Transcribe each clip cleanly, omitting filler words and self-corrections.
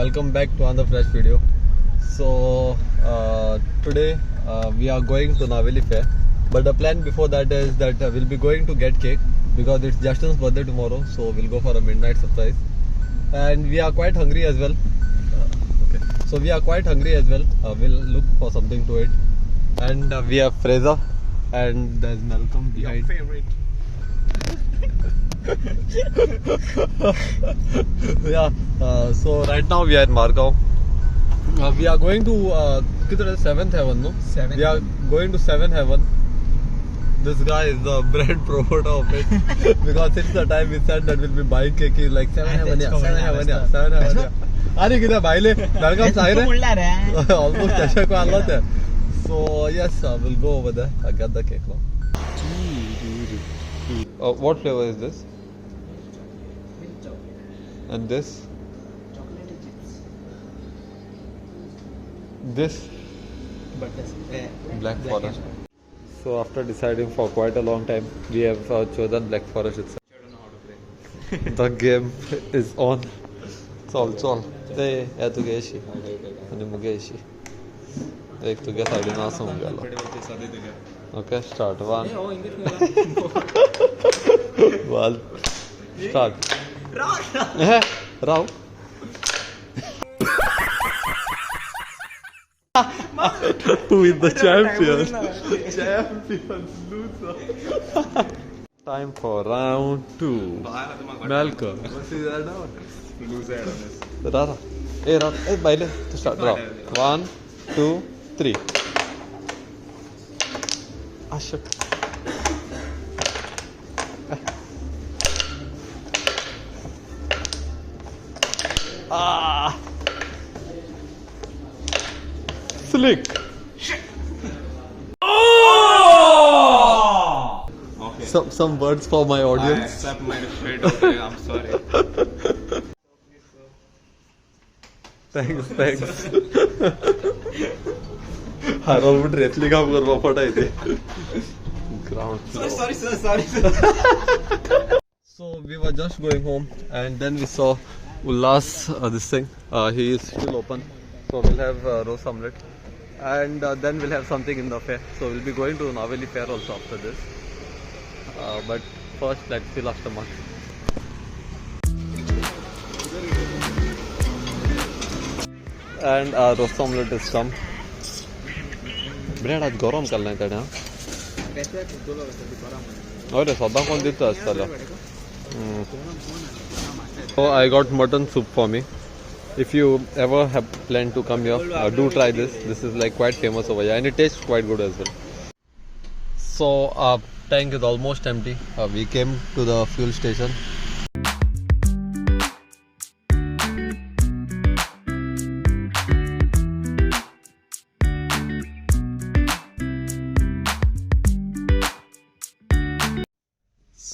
welcome back to another fresh video. So today we are going to Naveli Fair, but the plan before that is that we'll be going to get cake because it's Justin's birthday tomorrow, so we'll go for a midnight surprise. And we are quite hungry as well. So we are quite hungry as well. We'll look for something to eat. And we have Fraser and there's Malcolm behind. Your favorite. Yeah, so right now we are in Margao. We are going to 7th Heaven, no? We are going to 7th Heaven. This guy is the brand promoter of it. Because since the time we said that we'll be buying cake, he's like 7th Heaven, yeah, 7th Heaven, yeah, 7th Heaven, yeah. Are you baile? Malcolm Saire? Almost Tasha ko Allah there. So yes, we'll go over there. I'll get the cake now. What flavor is this? And this? This? Black Forest. So after deciding for quite a long time, we have chosen Black Forest itself. The game is on. Chol. They have to get it. And we get it. They have to get it. Okay, start. One. One. Start. Rao. Who is the champion? Champion loser. Time for round 2. Malcolm. Loser. Rara. Hey, Baile. To start. Rao. 1, 2, 3. Ah, shit. Ah. Slick. Oh! Okay. Some words for my I audience. accept my defeat. Okay, I'm sorry. Thanks. हरवून रेतली काम करवा पड़ा इथे. Ground floor. Sorry. So we were just going home and then we saw Ullas this thing. He is still open. So we'll have roast omelette. And then we'll have something in the fair. So we'll be going to Naveli Fair also after this. But first let's fill our stomach. And roast omelette is come. Bread आज गरम करना है तेरे हाँ. अरे सदा कौन देता है साला? So I got mutton soup for me. If you ever have planned to come here, do try this. This is like quite famous over here and it tastes quite good as well. So our tank is almost empty. We came to the fuel station.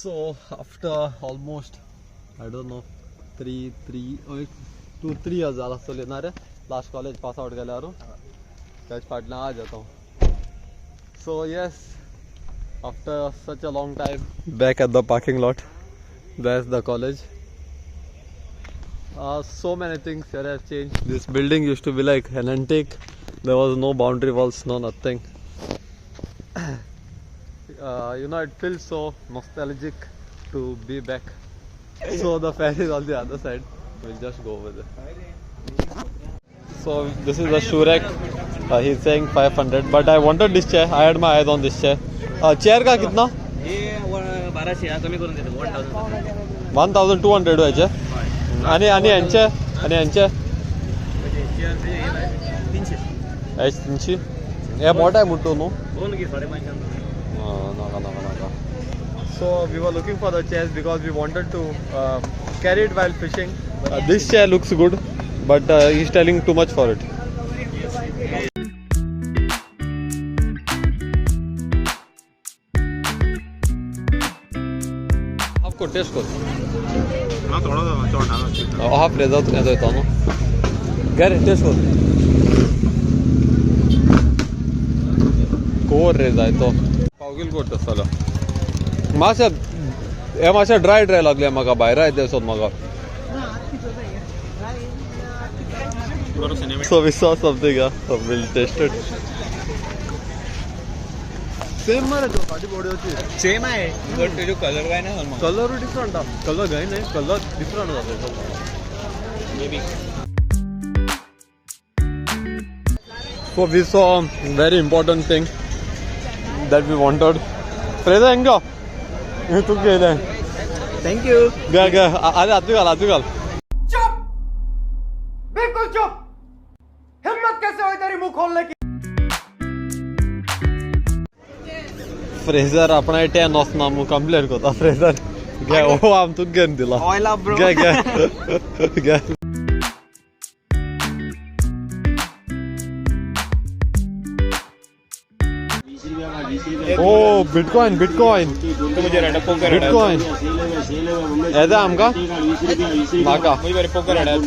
So after almost, I don't know, 3 years so लेना रे last college pass out गया यारो catch Patna आ जाता हूँ. So yes, after such a long time back at the parking lot. There's the college. So many things here have changed. This building used to be like an antique. There was no boundary walls, no nothing. It feels so nostalgic to be back. So the fair is on the other side. We'll just go over there. So this is the shoe rack. He's saying 500, but I wanted this chair. I had my eyes on this chair. Chair का कितना? ये 1200 कमी करून देतो 1000. 1200 व्हायचे. आणि यांचे H300. हे मोठा आहे मुट्टो नो. दोन की 550. No. So we were looking for the chairs because we wanted to carry it while fishing. This chair looks good, but he's telling too much for it. आपको टेस्ट कर. हाँ थोड़ा हाफ रेज़ा तो देता हूँ. गैर टेस्ट कर. Core Reza है तो. पावगिल कोट साला. मासे ड्राय लागले म्हाका भायर येता सोद म्हाका. So we saw something, so we'll taste it. Same मारे तो गाड़ी बॉडी होती है. सेम आहे बट जो कलर काय ना Color different color guy नहीं color different होता है. Maybe. So we saw very important thing that we wanted. Fraser enga. ये तू क्या है? Thank you. गा अरे आतू गाल. चुप बिल्कुल चुप हिम्मत कैसे हुई तेरी मुंह खोलने की फ्रेझर आपण ते नॉस नामू कंप्लेंट करता फ्रेझर गे ओ आम तू घेन दिला Oil up, bro. गे ओ बिटकॉइन तो मुझे रेड पोकर रेड बिटकॉइन ऐसा आमका नाका मुझे बरे पोकर रेड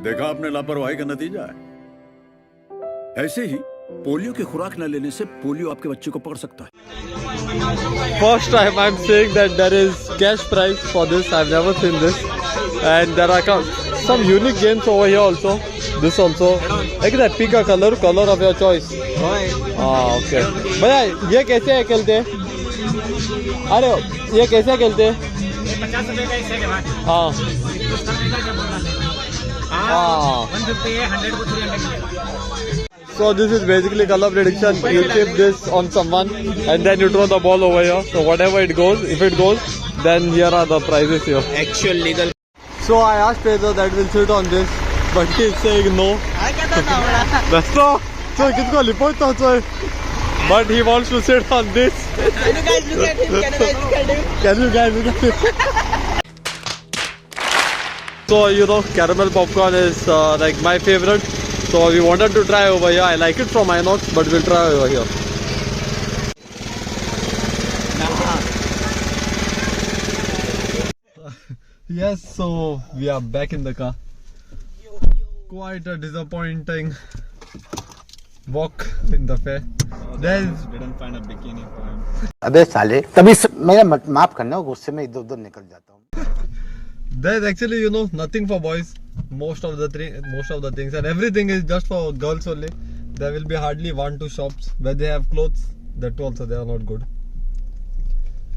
देखा आपने लापरवाही का नतीजा है। ऐसे ही पोलियो की खुराक न लेने से पोलियो आपके बच्चे को पकड़ सकता है। First time I'm saying that there is cash prize for this. I've never seen this, and there are some unique games over here also. This also. Like that, pick a color of your choice. हाँ okay. भैया ये कैसे खेलते हैं? अरे ये कैसे खेलते हैं? 50 रुपए का एक सेट है हाँ हाँ. 150 है 100 को 300 So this is basically color prediction. You keep this on someone and then you throw the ball over here. So whatever it goes, if it goes, then here are the prizes here. Actual legal. So I asked Pedro that will sit on this, but he's saying no. That's not. So किसको लिपोता है? But he wants to sit on this. Can you guys look at him? Can you guys look at it? So you know, caramel popcorn is like my favorite. So we wanted to try over here. I like it from Inox, but we'll try over here. Yes, so we are back in the car. Quite a disappointing walk in the fair. There's Didn't find a bikini for him. अबे साले तभी मेरा माफ करना गुस्से में इधर उधर निकल जाता हूँ. There's actually, you know, nothing for boys. Most of the things and everything is just for girls only. There will be hardly 1-2 shops where they have clothes. That too also they are not good.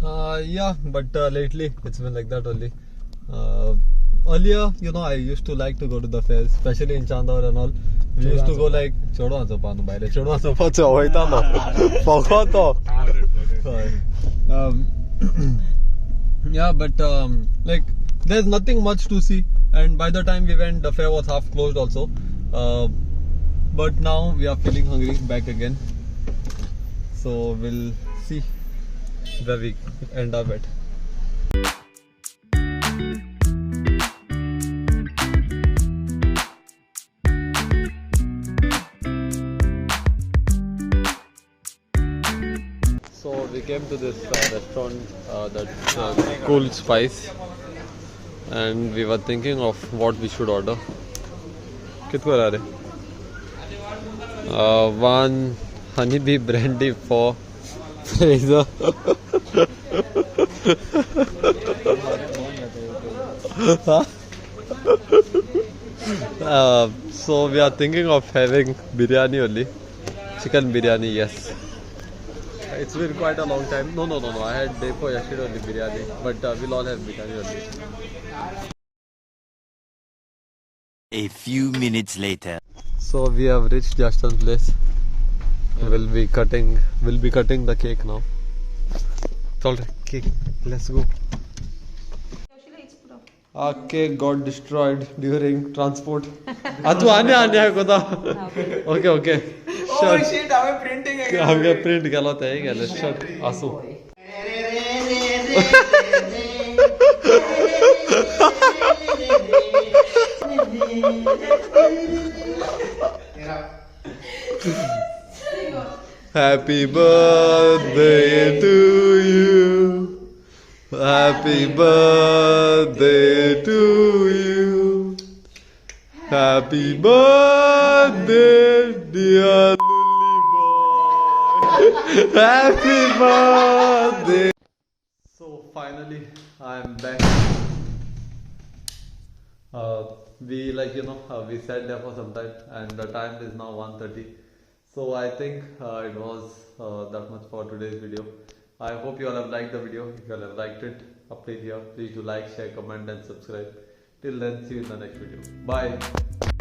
Yeah, but lately it's been like that only. Earlier, you know, I used to like to go to the fairs, especially in Chandauar and all. We used to go like Chodwa Sopa no baile Chodwa Sopa choita no Fogoto. Yeah, but like there's nothing much to see, and by the time we went the fair was half closed also. But now we are feeling hungry back again, so we'll see where we end up at. So we came to this restaurant that's Cool Spice, and we were thinking of what we should order. Kitko la rahe? One honeybee brandy for Fraser. So we are thinking of having biryani only. Chicken biryani, yes. It's been quite a long time. No. I had day for yesterday only biryani, but we'll all have biryani only. A few minutes later. So we have reached Justin's place. We'll be cutting the cake now. It's alright, cake. Let's go. Our cake got destroyed during transport. तू आने है कोता. Okay. Oh shit, I'm printing again. हमके print केला होता है क्या? Shut. Aasu. Happy birthday to you. Happy birthday to you. Happy birthday, dear Lily boy. Happy birthday. So finally, I am back. We we sat there for some time, and the time is now 1:30. So I think it was that much for today's video. I hope you all have liked the video. If you all have liked it, please do like, share, comment and subscribe. Till then, see you in the next video. Bye.